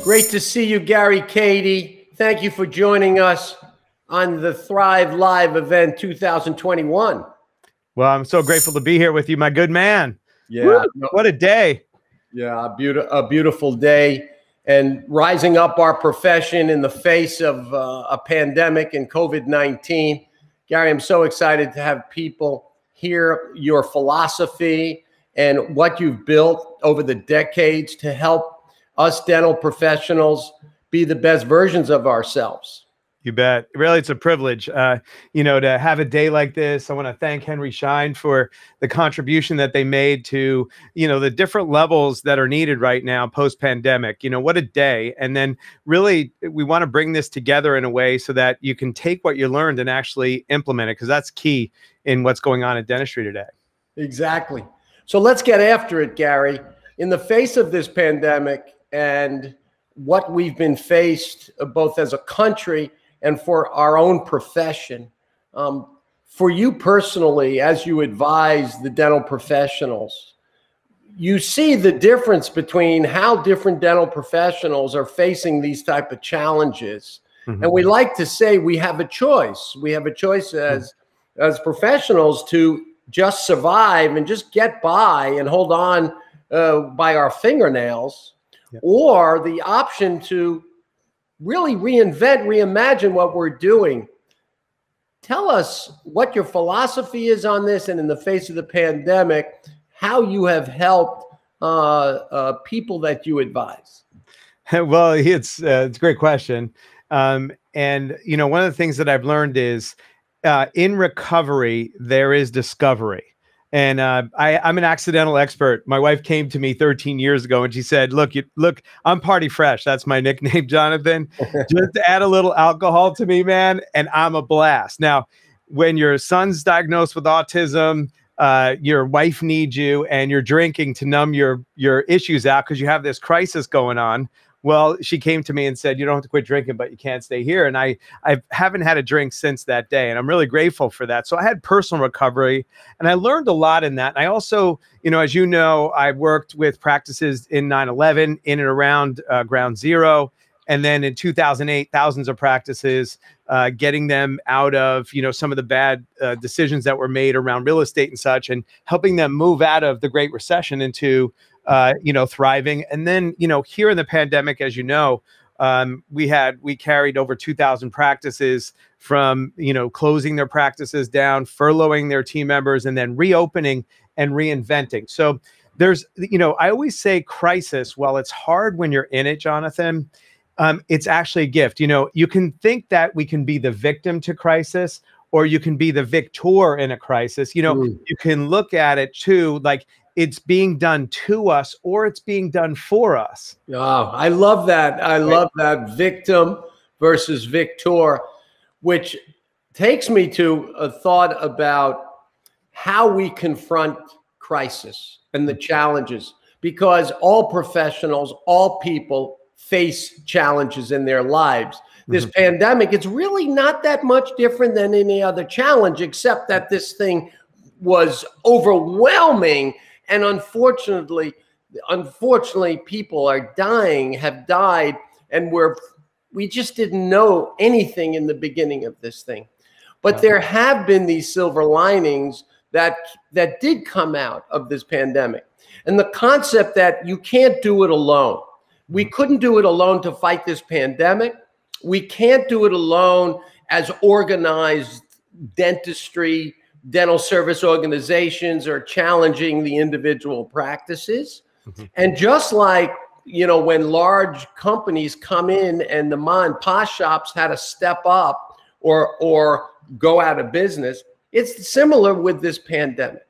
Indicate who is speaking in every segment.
Speaker 1: Great to see you, Gary, Kadi. Thank you for joining us on the Thrive Live event 2021.
Speaker 2: Well, I'm so grateful to be here with you, my good man.
Speaker 1: Yeah.
Speaker 2: Woo, what a day.
Speaker 1: Yeah, a beautiful day. And rising up our profession in the face of a pandemic and COVID-19. Gary, I'm so excited to have people hear your philosophy and what you've built over the decades to help us dental professionals be the best versions of ourselves.
Speaker 2: You bet. Really, it's a privilege, to have a day like this. I want to thank Henry Schein for the contribution that they made to, the different levels that are needed right now post-pandemic. What a day. And then really, we want to bring this together in a way so that you can take what you learned and actually implement it, because that's key in what's going on in dentistry today.
Speaker 1: Exactly. So let's get after it, Gary. In the face of this pandemic and what we've been faced both as a country and for our own profession, for you personally, as you advise the dental professionals, you see the difference between how different dental professionals are facing these type of challenges. Mm-hmm. And we like to say we have a choice. We have a choice as professionals to just survive and just get by and hold on by our fingernails, or the option to really reinvent, reimagine what we're doing. Tell us what your philosophy is on this, and in the face of the pandemic, how you have helped people that you advise.
Speaker 2: Well, it's a great question. And, one of the things that I've learned is in recovery, there is discovery. And I'm an accidental expert. My wife came to me 13 years ago and she said, look, I'm Party Fresh. That's my nickname, Jonathan. Just add a little alcohol to me, man, and I'm a blast. Now, when your son's diagnosed with autism, your wife needs you and you're drinking to numb your issues out because you have this crisis going on. Well, she came to me and said, you don't have to quit drinking, but you can't stay here. And I haven't had a drink since that day. And I'm really grateful for that. So I had personal recovery and I learned a lot in that. And I also, as you know, I worked with practices in 9/11 in and around Ground Zero. And then in 2008, thousands of practices, getting them out of, some of the bad decisions that were made around real estate and such, and helping them move out of the Great Recession into thriving. And then, here in the pandemic, as we carried over 2,000 practices from, closing their practices down, furloughing their team members, and then reopening and reinventing. So there's, I always say crisis, while it's hard when you're in it, Jonathan, it's actually a gift. You can think that we can be the victim to crisis, or you can be the victor in a crisis. You can look at it too, like it's being done to us or it's being done for us.
Speaker 1: Oh, I love that. I love that, victim versus victor, which takes me to a thought about how we confront crisis and the challenges, because all professionals, all people face challenges in their lives. This pandemic, it's really not that much different than any other challenge, except that this thing was overwhelming. And unfortunately, people are dying, have died, and we just didn't know anything in the beginning of this thing. But there have been these silver linings that did come out of this pandemic. And the concept that you can't do it alone. We couldn't do it alone to fight this pandemic. We can't do it alone as organized dentistry, dental service organizations are challenging the individual practices. And just like, when large companies come in and the ma and pa shops had to step up or go out of business, it's similar with this pandemic.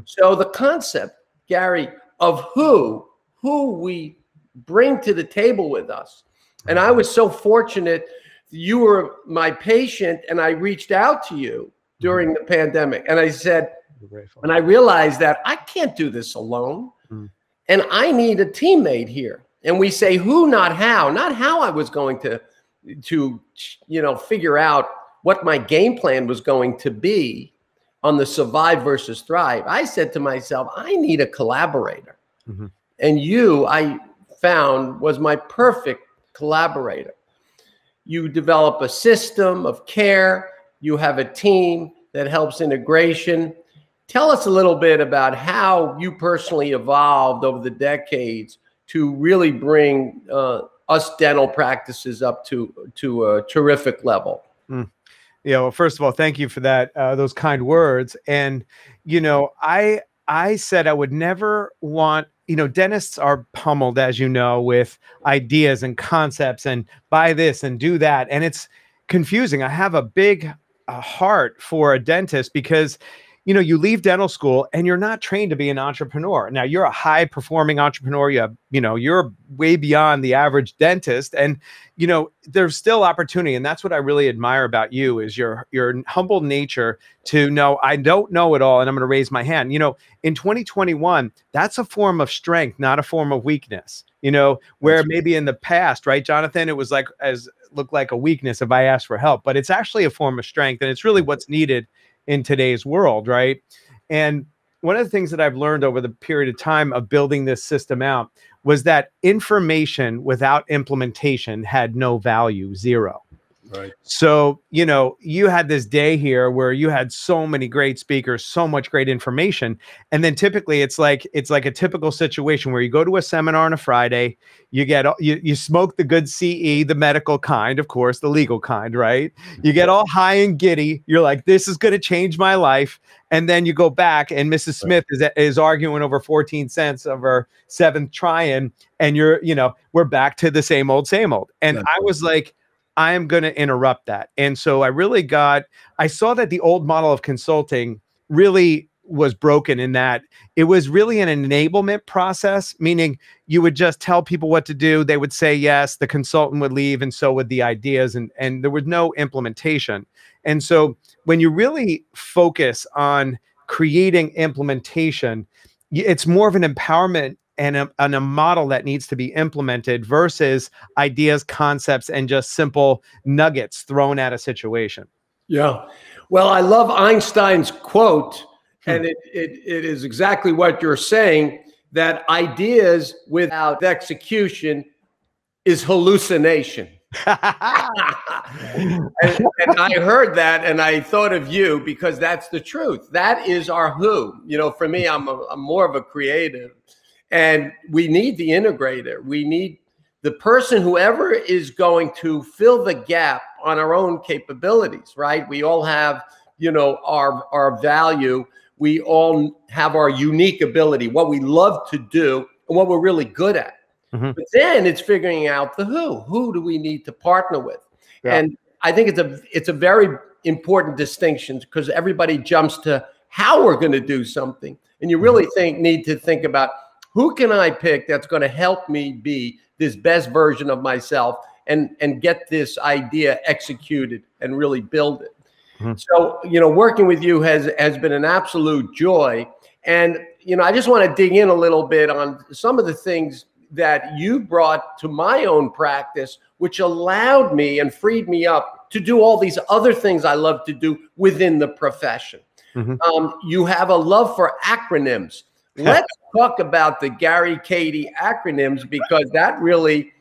Speaker 1: So the concept, Gary, of who we bring to the table with us. And I was so fortunate, you were my patient and I reached out to you during the pandemic. And I said, and I realized that I can't do this alone. And I need a teammate here. And we say who, not how I was going to figure out what my game plan was going to be. on the survive versus thrive, I said to myself, I need a collaborator.
Speaker 2: Mm-hmm.
Speaker 1: And you, I found, was my perfect collaborator. You develop a system of care. You have a team that helps integration. Tell us a little bit about how you personally evolved over the decades to really bring us dental practices up to a terrific level.
Speaker 2: Mm. Yeah, well, first of all, thank you for that, those kind words. And, you know, I said I would never want, you know, dentists are pummeled, as you know, with ideas and concepts and buy this and do that. And it's confusing. I have a big heart for a dentist because, you know, you leave dental school and you're not trained to be an entrepreneur. Now you're a high performing entrepreneur. You're way beyond the average dentist, and, you know, there's still opportunity. And that's what I really admire about you is your humble nature to know, I don't know it all, and I'm going to raise my hand. You know, in 2021, that's a form of strength, not a form of weakness, you know, where maybe in the past, right, Jonathan, it was like, looked like a weakness if I asked for help, but it's actually a form of strength. And it's really what's needed in today's world, right? And one of the things that I've learned over the period of time of building this system out was that information without implementation had no value, zero.
Speaker 1: Right.
Speaker 2: So, you know, you had this day here where you had so many great speakers, so much great information. And then typically it's like a typical situation where you go to a seminar on a Friday, you smoke the good CE, the medical kind, of course, the legal kind, right? You get all high and giddy. You're like, this is going to change my life. And then you go back and Mrs. Smith is arguing over 14 cents of her seventh try-in. And we're back to the same old, same old. And I was like, I am going to interrupt that. And so I saw that the old model of consulting really was broken in that it was really an enablement process, meaning you would just tell people what to do. They would say yes, the consultant would leave, and so would the ideas, and there was no implementation. And so when you really focus on creating implementation, it's more of an empowerment and a model that needs to be implemented versus ideas, concepts, and just simple nuggets thrown at a situation.
Speaker 1: Yeah. Well, I love Einstein's quote, and it is exactly what you're saying, that ideas without execution is hallucination. and I heard that and I thought of you because that's the truth. That is our who. You know, for me, I'm more of a creative. And we need the integrator. We need the person, whoever is going to fill the gap on our own capabilities, right? We all have, you know, our value. We all have our unique ability, what we love to do and what we're really good at.
Speaker 2: Mm-hmm.
Speaker 1: But then it's figuring out the who. Who do we need to partner with? Yeah. And I think it's a very important distinction because everybody jumps to how we're going to do something. And you really need to think about, who can I pick that's going to help me be this best version of myself and get this idea executed and really build it? Mm-hmm. So, you know, working with you has been an absolute joy. And, you know, I just want to dig in a little bit on some of the things that you brought to my own practice, which allowed me and freed me up to do all these other things I love to do within the profession. Mm-hmm. You have a love for acronyms. Let's talk about the Gary Kadi acronyms, because that really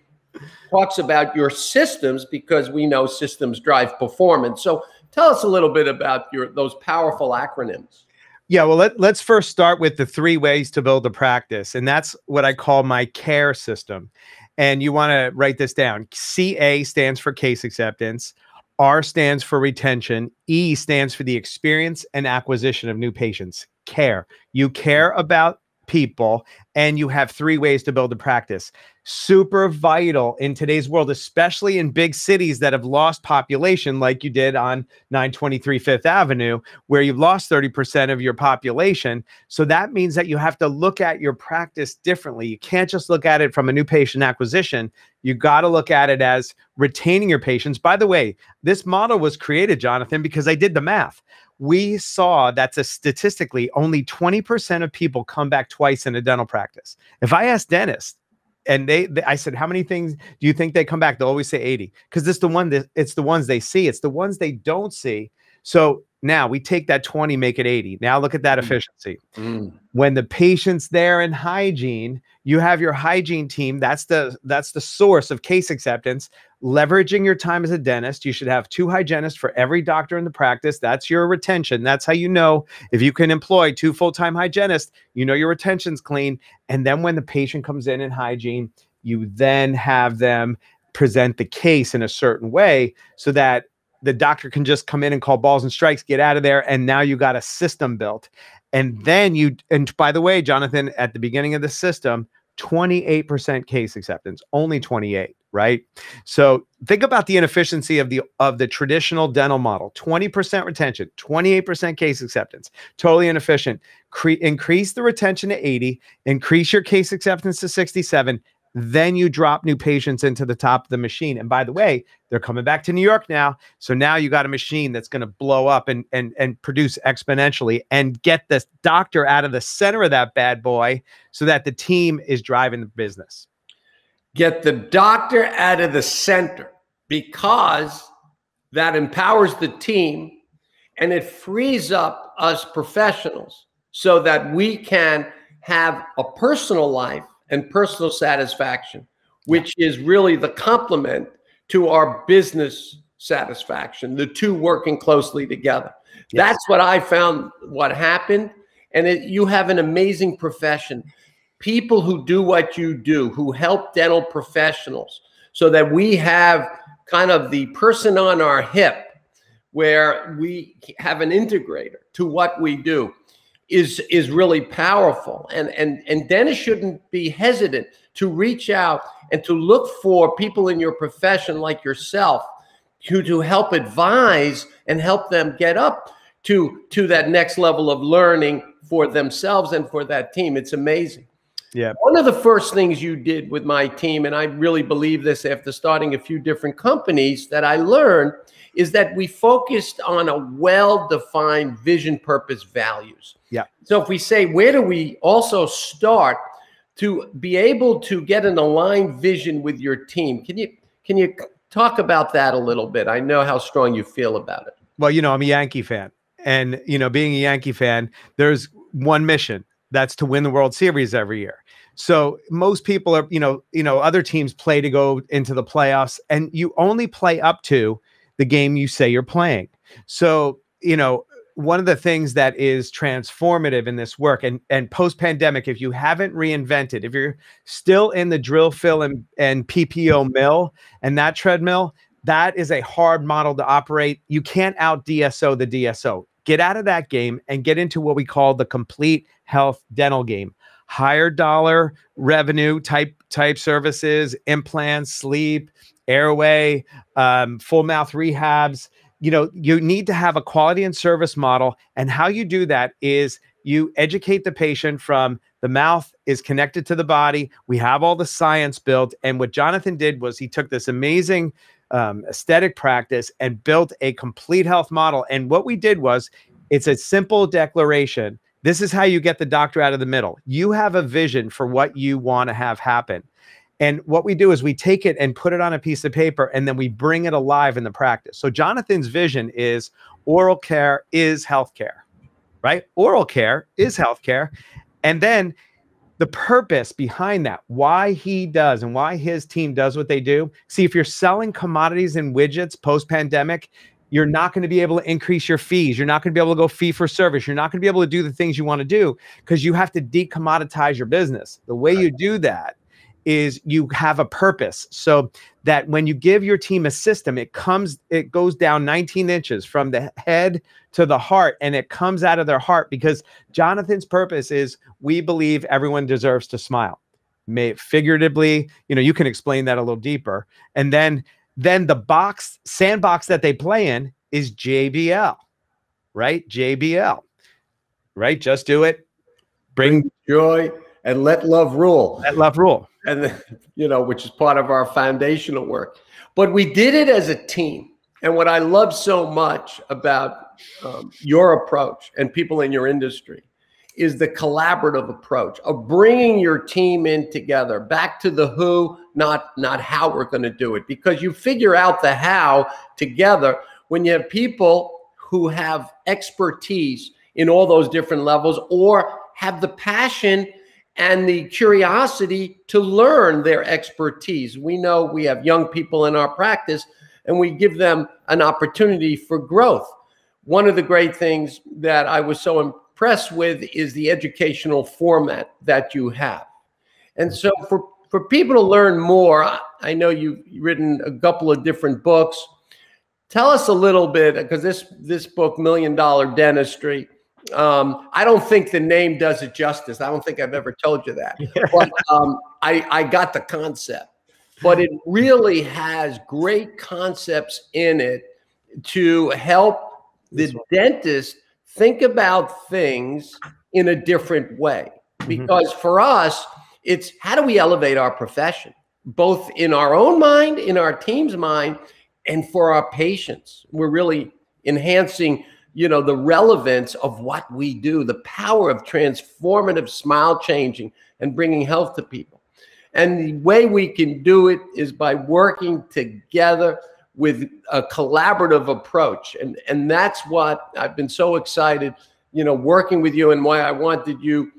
Speaker 1: talks about your systems, because we know systems drive performance. So tell us a little bit about those powerful acronyms.
Speaker 2: Yeah, well, let's first start with the 3 ways to build a practice. And that's what I call my CARE system. And you want to write this down. CA stands for case acceptance. R stands for retention. E stands for the experience and acquisition of new patients. Care. You care about people, and you have 3 ways to build a practice. Super vital in today's world, especially in big cities that have lost population, like you did on 923 Fifth Avenue, where you've lost 30% of your population. So that means that you have to look at your practice differently. You can't just look at it from a new patient acquisition. You got to look at it as retaining your patients. By the way, this model was created, Jonathan, because I did the math. We saw that statistically only 20% of people come back twice in a dental practice. If I asked dentists, and I said, how many things do you think they come back? They'll always say 80, because it's the ones they see. It's the ones they don't see. So Now we take that 20, make it 80. Now look at that efficiency. When the patient's there in hygiene, you have your hygiene team. That's the source of case acceptance. Leveraging your time as a dentist, you should have 2 hygienists for every doctor in the practice. That's your retention. That's how you know if you can employ 2 full-time hygienists, you know your retention's clean. And then when the patient comes in hygiene, you then have them present the case in a certain way so that the doctor can just come in and call balls and strikes, get out of there, and now you got a system built. And then and by the way, Jonathan, at the beginning of the system, 28% case acceptance, only 28, right? So think about the inefficiency of the traditional dental model. 20% retention, 28% case acceptance, totally inefficient. Increase the retention to 80, increase your case acceptance to 67, then you drop new patients into the top of the machine. And by the way, they're coming back to New York now. So now you got a machine that's going to blow up and produce exponentially and get this doctor out of the center of that bad boy so that the team is driving the business.
Speaker 1: Get the doctor out of the center, because that empowers the team and it frees up us professionals so that we can have a personal life and personal satisfaction, which is really the complement to our business satisfaction, the two working closely together. Yes. That's what I found what happened. And you have an amazing profession. People who do what you do, who help dental professionals so that we have kind of the person on our hip where we have an integrator to what we do is really powerful. And dentists shouldn't be hesitant to reach out and to look for people in your profession like yourself to help advise and help them get up to that next level of learning for themselves and for that team. It's amazing.
Speaker 2: Yeah.
Speaker 1: One of the first things you did with my team, and I really believe this after starting a few different companies that I learned, is that we focused on a well-defined vision, purpose, values.
Speaker 2: Yeah.
Speaker 1: So if we say, where do we also start to be able to get an aligned vision with your team? Can you talk about that a little bit? I know how strong you feel about it.
Speaker 2: Well, I'm a Yankee fan. And, being a Yankee fan, there's one mission. That's to win the World Series every year. So most people are, other teams play to go into the playoffs, and you only play up to the game you say you're playing. So, one of the things that is transformative in this work and post-pandemic, if you haven't reinvented, if you're still in the drill, fill, and PPO mill and that treadmill, that is a hard model to operate. You can't out DSO the DSO. Get out of that game and get into what we call the complete health dental game. Higher dollar revenue type services, implants, sleep, airway, full mouth rehabs. You need to have a quality and service model. And how you do that is you educate the patient from the mouth is connected to the body. We have all the science built. And what Jonathan did was he took this amazing aesthetic practice and built a complete health model. And what we did was, it's a simple declaration. This is how you get the doctor out of the middle. You have a vision for what you want to have happen. And what we do is we take it and put it on a piece of paper, and then we bring it alive in the practice. So Jonathan's vision is oral care is healthcare, right? Oral care is healthcare. And then the purpose behind that, why he does and why his team does what they do. See, if you're selling commodities and widgets post-pandemic, you're not going to be able to increase your fees. You're not going to be able to go fee for service. You're not going to be able to do the things you want to do because you have to decommoditize your business. The way you do that is you have a purpose so that when you give your team a system, it goes down 19 inches from the head to the heart, and it comes out of their heart, because Jonathan's purpose is we believe everyone deserves to smile. Figuratively, you can explain that a little deeper. And then the sandbox that they play in is JBL, right? JBL, right? Just do it. Bring
Speaker 1: joy and let love rule.
Speaker 2: Let love rule.
Speaker 1: And, which is part of our foundational work. But we did it as a team. And what I love so much about your approach and people in your industry is the collaborative approach of bringing your team in together, back to the who, not how we're going to do it. Because you figure out the how together when you have people who have expertise in all those different levels, or have the passion and the curiosity to learn their expertise. We know we have young people in our practice, and we give them an opportunity for growth. One of the great things that I was so impressed with is the educational format that you have. And so for people to learn more, I know you've written a couple of different books. Tell us a little bit, because this book, $1 Million Dentistry, I don't think the name does it justice. I don't think I've ever told you that. But I got the concept. But it really has great concepts in it to help the dentist think about things in a different way. Because for us, it's how do we elevate our profession, both in our own mind, in our team's mind, and for our patients. We're really enhancing, you know, the relevance of what we do, the power of transformative smile changing and bringing health to people. And the way we can do it is by working together with a collaborative approach. And that's what I've been so excited, you know, working with you, and why I wanted you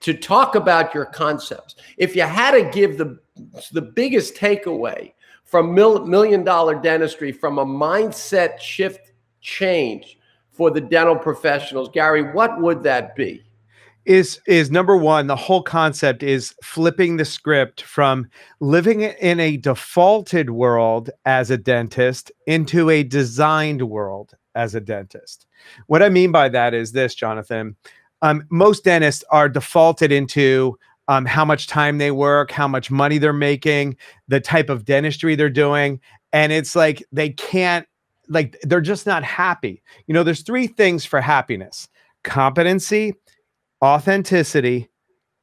Speaker 1: to talk about your concepts. If you had to give the biggest takeaway from $1 Million Dentistry, from a mindset shift change for the dental professionals, Gary, what would that be?
Speaker 2: Is number one, the whole concept is flipping the script from living in a defaulted world as a dentist into a designed world as a dentist. What I mean by that is this, Jonathan. Most dentists are defaulted into how much time they work, how much money they're making, the type of dentistry they're doing. And it's like they can't, like, they're just not happy. You know, there's three things for happiness: competency, authenticity,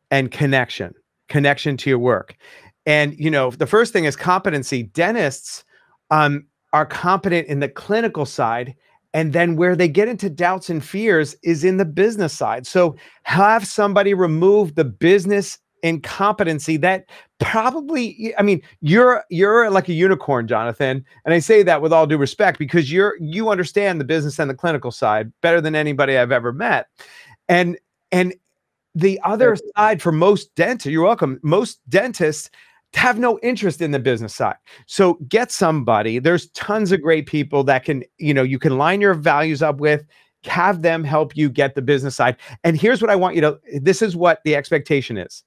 Speaker 2: and connection to your work. And, you know, the first thing is competency. Dentists are competent in the clinical side. And then where they get into doubts and fears is in the business side. So have somebody remove the business incompetency that probably, I mean, you're like a unicorn, Jonathan. And I say that with all due respect, because you understand the business and the clinical side better than anybody I've ever met. And the other side for most dentists, you're welcome, most dentists have no interest in the business side. So get somebody. There's tons of great people that can, you know, you can line your values up with, have them help you get the business side. And here's what I want you to, this is what the expectation is,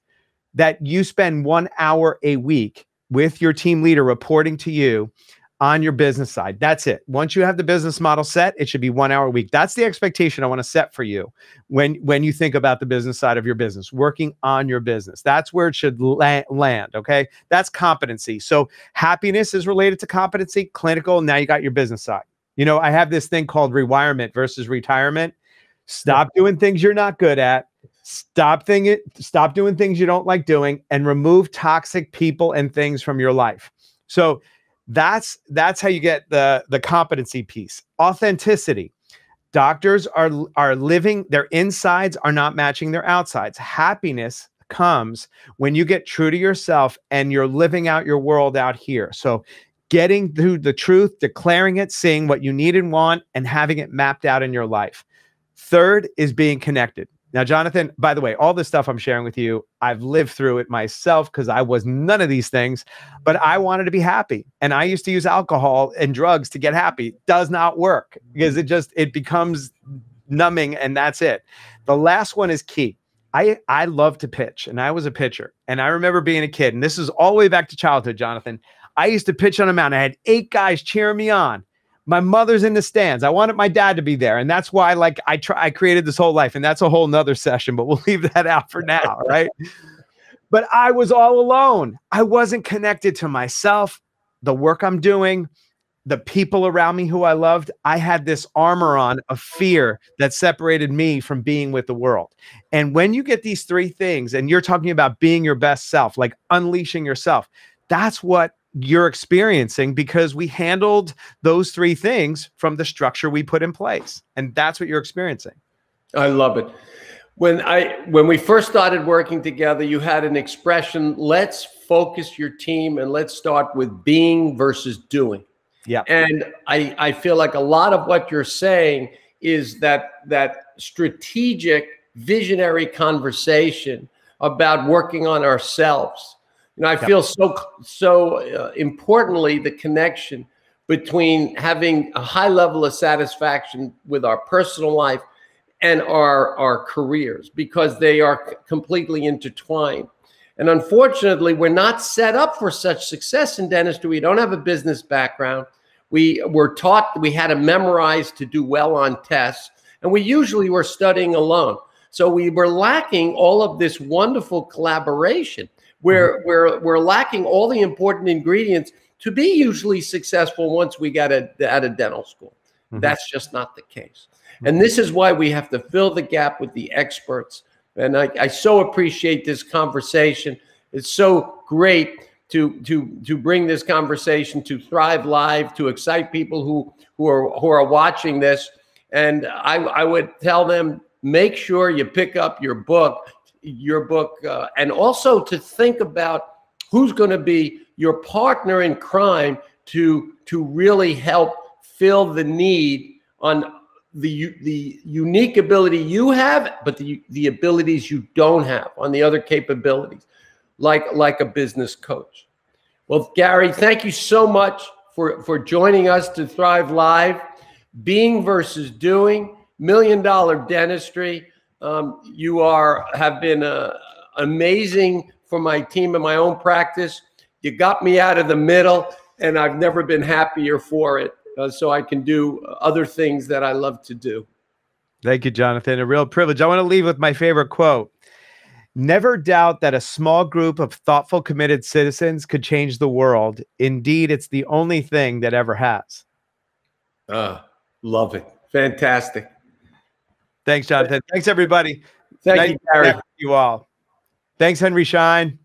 Speaker 2: that you spend 1 hour a week with your team leader reporting to you on your business side. That's it. Once you have the business model set, it should be 1 hour a week. That's the expectation I want to set for you when you think about the business side of your business, working on your business. That's where it should land. Okay. That's competency. So happiness is related to competency, clinical. Now you got your business side. You know, I have this thing called rewirement versus retirement. Stop doing things you're not good at. Stop doing things you don't like doing, and remove toxic people and things from your life. So that's how you get the competency piece. Authenticity. Doctors are living, their insides are not matching their outsides. Happiness comes when you get true to yourself and you're living out your world out here. So getting through the truth, declaring it, saying what you need and want, and having it mapped out in your life. Third is being connected. Now, Jonathan, by the way, all this stuff I'm sharing with you, I've lived through it myself, because I was none of these things, but I wanted to be happy. And I used to use alcohol and drugs to get happy. It does not work, because it becomes numbing, and that's it. The last one is key. I love to pitch, and I was a pitcher. And I remember being a kid, and this is all the way back to childhood, Jonathan. I used to pitch on a mound. I had 8 guys cheering me on. My mother's in the stands. I wanted my dad to be there. And that's why, like, I created this whole life, and that's a whole nother session, but we'll leave that out for now. Right. But I was all alone. I wasn't connected to myself, the work I'm doing, the people around me who I loved. I had this armor on of fear that separated me from being with the world. And when you get these 3 things, and you're talking about being your best self, like unleashing yourself, that's what you're experiencing, because we handled those 3 things from the structure we put in place. And that's what you're experiencing.
Speaker 1: I love it. When we first started working together, you had an expression: let's focus your team and let's start with being versus doing.
Speaker 2: Yeah.
Speaker 1: And I feel like a lot of what you're saying is that strategic, visionary conversation about working on ourselves. I feel so importantly the connection between having a high level of satisfaction with our personal life and our careers, because they are completely intertwined. And unfortunately, we're not set up for such success in dentistry. We don't have a business background. We were taught we had to memorize to do well on tests, and we usually were studying alone. So we were lacking all of this wonderful collaboration. We're lacking all the important ingredients to be usually successful once we got out of dental school. That's just not the case. And this is why we have to fill the gap with the experts. And I so appreciate this conversation. It's so great to bring this conversation to Thrive Live, to excite people who are watching this. And I would tell them, make sure you pick up your book, and also to think about who's going to be your partner in crime to really help fill the need on the unique ability you have, but the abilities you don't have on the other capabilities, like a business coach. Well, Gary, thank you so much for joining us to Thrive Live. Being versus doing, $1 Million Dentistry. You have been amazing for my team and my own practice. You got me out of the middle, and I've never been happier for it. So I can do other things that I love to do.
Speaker 2: Thank you, Jonathan. A real privilege. I want to leave with my favorite quote. Never doubt that a small group of thoughtful, committed citizens could change the world. Indeed, it's the only thing that ever has.
Speaker 1: Love it. Fantastic.
Speaker 2: Thanks, Jonathan. Thanks, everybody.
Speaker 1: Thank you, Gary.
Speaker 2: You all. Thanks, Henry Schein.